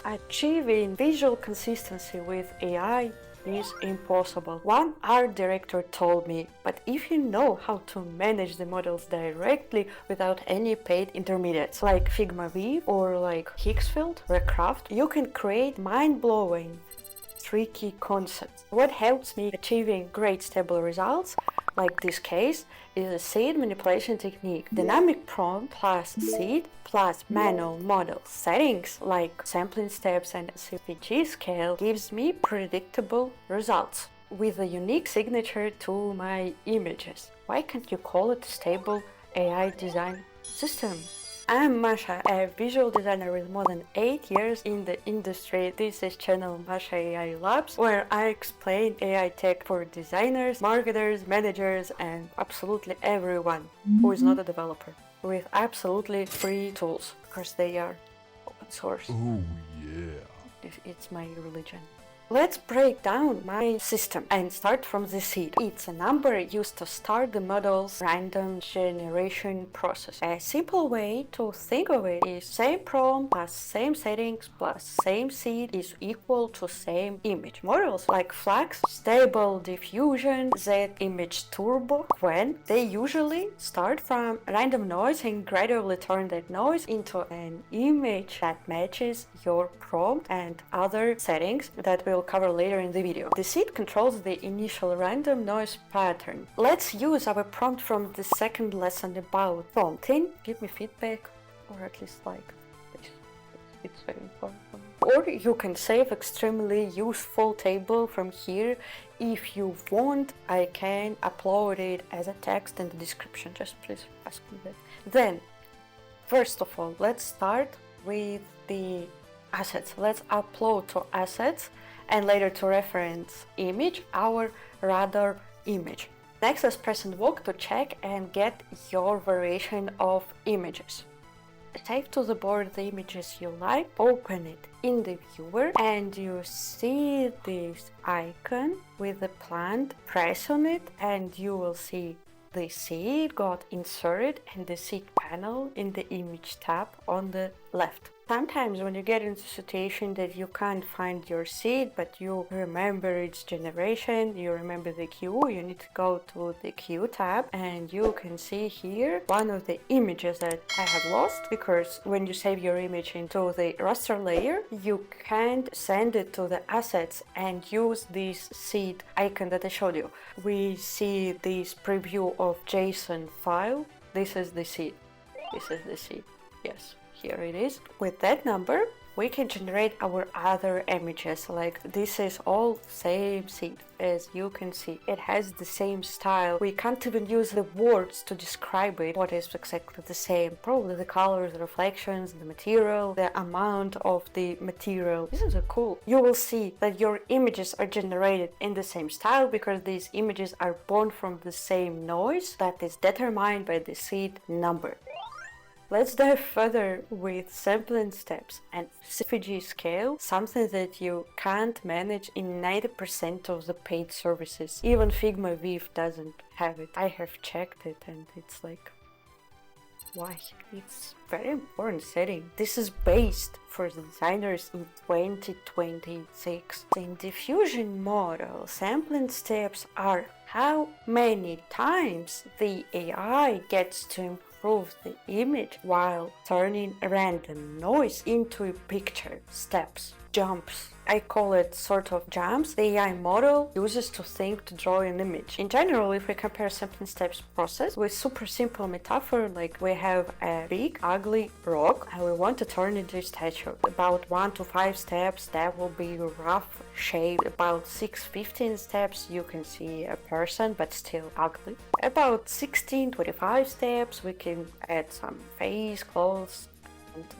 Achieving visual consistency with AI is impossible. One art director told me, but if you know how to manage the models directly without any paid intermediates, like Figma Weave or like Higgsfield, Recraft, you can create mind-blowing, tricky concepts. What helps me achieving great stable results, like this case, is a seed manipulation technique. Dynamic prompt plus seed plus manual model settings like sampling steps and CFG scale gives me predictable results with a unique signature to my images. Why can't you call it stable AI design system? I'm Masha, a visual designer with more than 8 years in the industry. This is channel Masha AI Labs, where I explain AI tech for designers, marketers, managers, and absolutely everyone who is not a developer, with absolutely free tools, because they are open source. Oh yeah. It's my religion. Let's break down my system and start from the seed. It's a number used to start the model's random generation process. A simple way to think of it is same prompt plus same settings plus same seed is equal to same image. Models like Flux, stable-diffusion, Z-image turbo, when they usually start from random noise and gradually turn that noise into an image that matches your prompt and other settings that will cover later in the video. The seed controls the initial random noise pattern. Let's use our prompt from the second lesson about prompting. Give me feedback, or at least like this. It's very important. Or you can save extremely useful table from here. If you want, I can upload it as a text in the description. Just please ask me that. Then, first of all, let's start with the assets. Let's upload to assets and later to reference image our radar image. Next, let's press invoke to check and get your variation of images. Save to the board the images you like, open it in the viewer, and you see this icon with the plant. Press on it and you will see the seed got inserted and the seed panel in the image tab on the left. Sometimes when you get into a situation that you can't find your seed, but you remember its generation, you remember the queue, you need to go to the queue tab and you can see here one of the images that I have lost, because when you save your image into the raster layer, you can't send it to the assets and use this seed icon that I showed you. We see this preview of JSON file. This is the seed. This is the seed. Yes. Here it is. With that number, we can generate our other images. Like this is all same seed. As you can see, it has the same style. We can't even use the words to describe it. What is exactly the same? Probably the colors, the reflections, the material, the amount of the material. This is cool. You will see that your images are generated in the same style because these images are born from the same noise that is determined by the seed number. Let's dive further with sampling steps and CFG Scale, something that you can't manage in 90% of the paid services. Even Figma Weave doesn't have it. I have checked it and it's like, why? It's very important setting. This is based for the designers in 2026. In diffusion model, sampling steps are how many times the AI gets to improve the image while turning random noise into a picture. Steps, jumps. I call it sort of jumps. The AI model uses to think to draw an image. In general, if we compare sampling steps process with super simple metaphor, like we have a big ugly rock and we want to turn into a statue. About 1 to 5 steps, that will be rough shape. About 6-15 steps, you can see a person but still ugly. About 16-25 steps, we can add some face, clothes,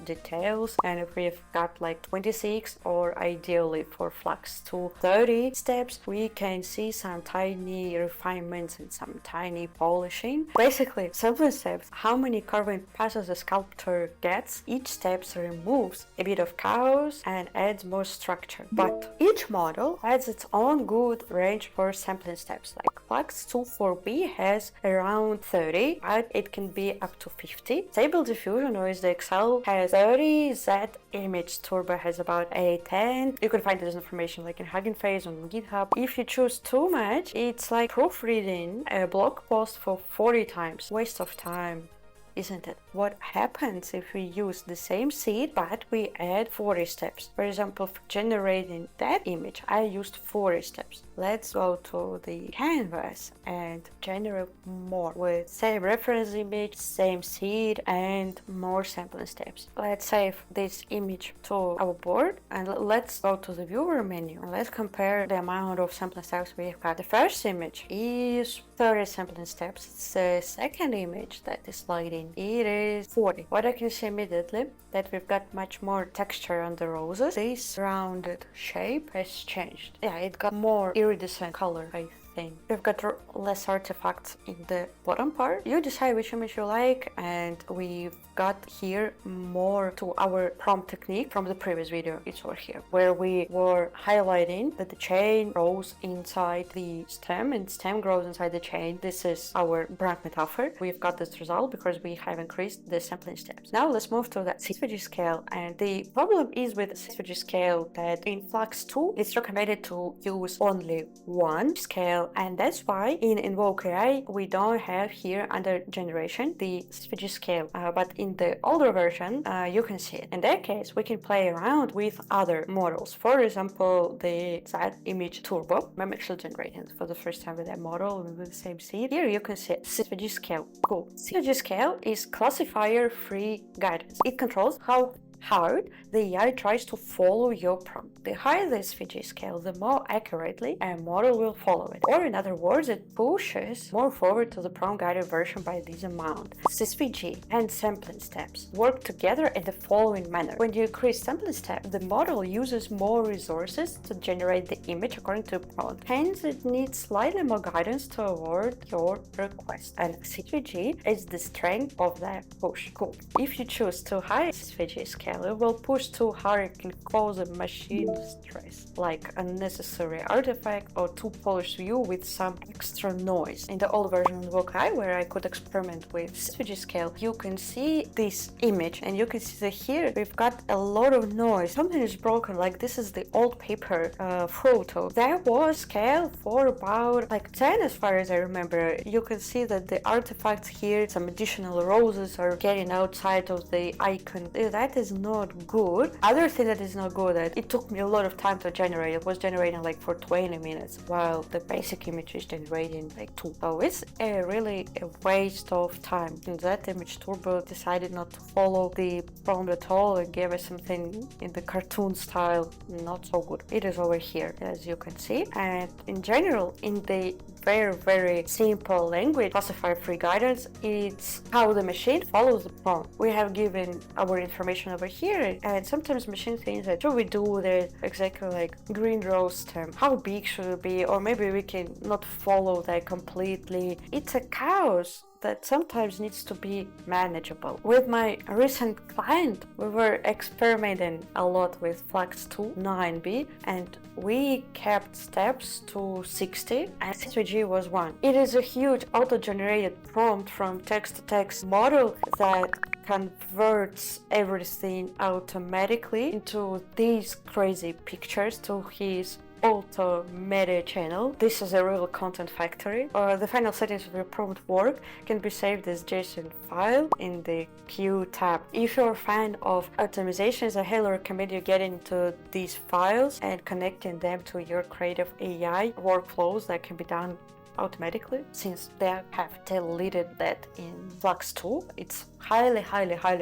details, and if we've got like 26 or ideally for Flux to 30 steps, we can see some tiny refinements and some tiny polishing. Basically, sampling steps, how many carving passes the sculptor gets, each step removes a bit of chaos and adds more structure. But each model has its own good range for sampling steps. Like Flux 2.4b has around 30, but it can be up to 50. Stable Diffusion or SDXL Turbo has 30, that image Turbo has about 810. You can find this information like in Hugging Face on GitHub. If you choose too much, it's like proofreading a blog post for 40 times. Waste of time, isn't it? What happens if we use the same seed but we add 40 steps? For example, for generating that image, I used 40 steps. Let's go to the canvas and generate more with same reference image, same seed, and more sampling steps. Let's save this image to our board and let's go to the viewer menu and let's compare the amount of sampling steps we have got. The first image is 30 sampling steps. It's the second image that is sliding. It is 40. What I can see immediately that we've got much more texture on the roses. This rounded shape has changed. Yeah, it got more iridescent color, I think. We've got less artifacts in the bottom part. You decide which image you like, and we've got here more to our prompt technique from the previous video. It's over here, where we were highlighting that the chain grows inside the stem and stem grows inside the chain. This is our brand metaphor. We've got this result because we have increased the sampling steps. Now let's move to the CFG scale, and the problem is with CFG scale that in Flux 2 it's recommended to use only one scale, and that's why in InvokeAI we don't have here under generation the CFG scale, but in the older version you can see it. In that case we can play around with other models. For example, the Z image Turbo. I'm actually generating it for the first time with that model with the same seed. Here you can see CFG scale. Cool. CFG scale is classifier free guidance. It controls how hard the AI tries to follow your prompt. The higher the SVG scale, the more accurately a model will follow it. Or in other words, it pushes more forward to the prompt guided version by this amount. SVG and sampling steps work together in the following manner. When you increase sampling step, the model uses more resources to generate the image according to prompt. Hence, it needs slightly more guidance toward your request. And SVG is the strength of that push. Cool. If you choose too high SVG scale, it will push too hard. It can cause a machine stress, like unnecessary artifact or too polished view with some extra noise. In the old version of InvokeAI, where I could experiment with CFG scale, you can see this image and you can see that here we've got a lot of noise. Something is broken, like this is the old paper photo. That was scale for about like 10 as far as I remember. You can see that the artifacts here, some additional roses are getting outside of the icon. That is not good. Other thing that is not good, that it took me a lot of time to generate. It was generating like for 20 minutes while the basic image is generating like 2. So it's really a waste of time. And that image Turbo decided not to follow the prompt at all and gave us something in the cartoon style, not so good. It is over here, as you can see. And in general, in the very simple language classifier free guidance, it's how the machine follows the prompt. We have given our information over here, and sometimes machine thinks that should we do that exactly like green rose stem, how big should it be, or maybe we can not follow that completely. It's a chaos that sometimes needs to be manageable. With my recent client, we were experimenting a lot with Flux 2 9b, and we kept steps to 60 and CFG was 1. It is a huge auto-generated prompt from text-to-text model that converts everything automatically into these crazy pictures to his auto meta channel. This is a real content factory. The final settings of your prompt work can be saved as JSON file in the Queue tab. If you're a fan of optimizations, I highly recommend you get into these files and connecting them to your creative AI workflows that can be done automatically. Since they have deleted that in Flux 2, it's highly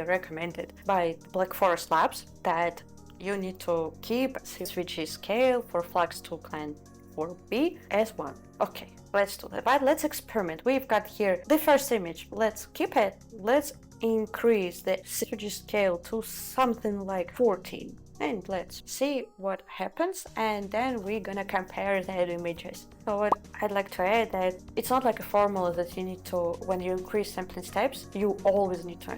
recommended by Black Forest Labs that you need to keep CFG scale for Flux 2 Clan 4b as 1. Okay, let's do that. But let's experiment. We've got here the first image. Let's keep it. Let's increase the CFG scale to something like 14. And let's see what happens. And then we're gonna compare the images. So what I'd like to add that it's not like a formula that you need to, when you increase sampling steps, you always need to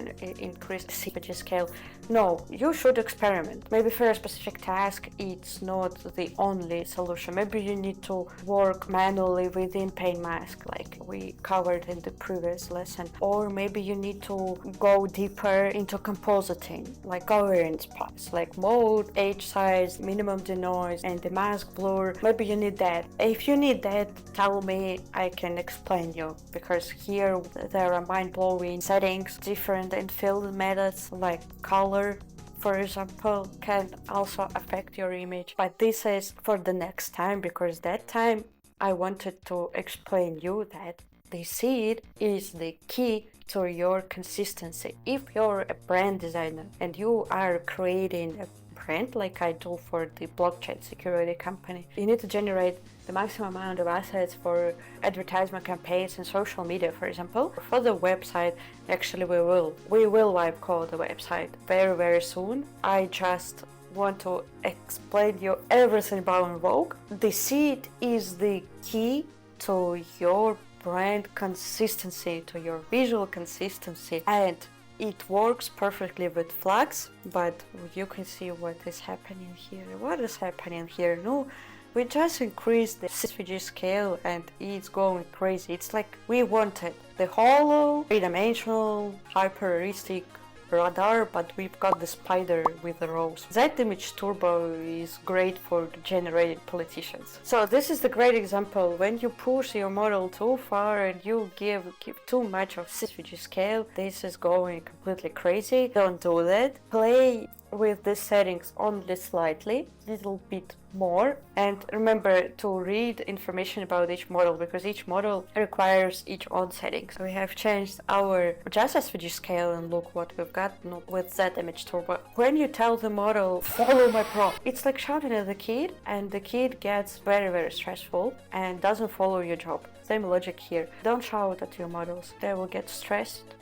increase the CFG scale. No, you should experiment. Maybe for a specific task, it's not the only solution. Maybe you need to work manually within paint mask, like we covered in the previous lesson. Or maybe you need to go deeper into compositing, like covariance plots, like mode, age size, minimum denoise, and the mask blur. Maybe you need that. If you need that, tell me, I can explain you, because here there are mind-blowing settings, different infill methods like color, for example, can also affect your image. But this is for the next time, because that time I wanted to explain you that the seed is the key to your consistency. If you're a brand designer and you are creating a brand like I do for the blockchain security company, you need to generate the maximum amount of assets for advertisement campaigns and social media, for example. For the website, actually we will live code the website very soon. I just want to explain you everything about Invoke. The seed is the key to your brand consistency, to your visual consistency, and it works perfectly with Flux. But you can see what is happening here. What is happening here? No, we just increased the CFG scale and it's going crazy. It's like we wanted the hollow, three-dimensional, hyper-realistic radar, but we've got the spider with the rows. That image turbo is great for generating politicians. So this is the great example. When you push your model too far and you give too much of CFG scale, this is going completely crazy. Don't do that. Play with the settings only slightly, little bit more, and remember to read information about each model, because each model requires its own settings. So we have changed our just SVG scale, and look what we've got with that image turbo. When you tell the model, follow my prompt, it's like shouting at the kid, and the kid gets very stressful and doesn't follow your job. Same logic here. Don't shout at your models. They will get stressed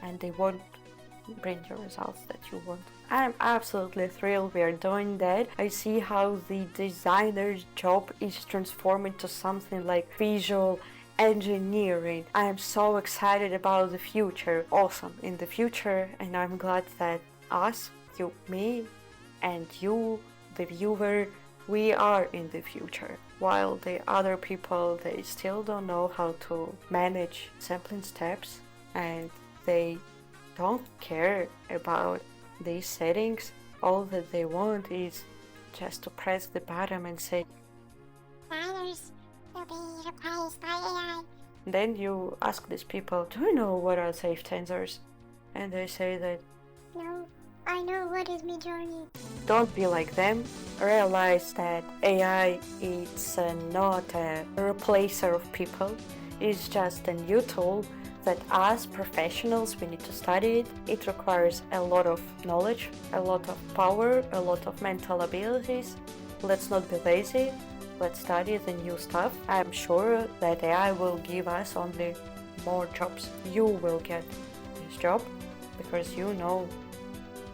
and they won't bring the results that you want. I'm absolutely thrilled we are doing that. I see how the designer's job is transforming to something like visual engineering. I am so excited about the future. Awesome in the future, and I'm glad that us, you, me, and you, the viewer, we are in the future. While the other people, they still don't know how to manage sampling steps, and they don't care about these settings. All that they want is just to press the button and say, Designers will be replaced by AI. Then you ask these people, do you know what are safe tensors? And they say that, No, I know what is Midjourney. don't be like them. Realize that AI is not a replacer of people. It's just a new tool that as professionals we need to study it. It requires a lot of knowledge, a lot of power, a lot of mental abilities. Let's not be lazy. Let's study the new stuff. I'm sure that AI will give us only more jobs. You will get this job because you know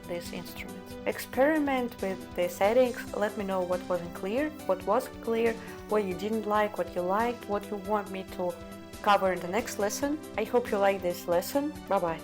these instruments. Experiment with the settings. Let me know what wasn't clear, what was clear, what you didn't like, what you liked, what you want me to cover in the next lesson. I hope you like this lesson. Bye bye.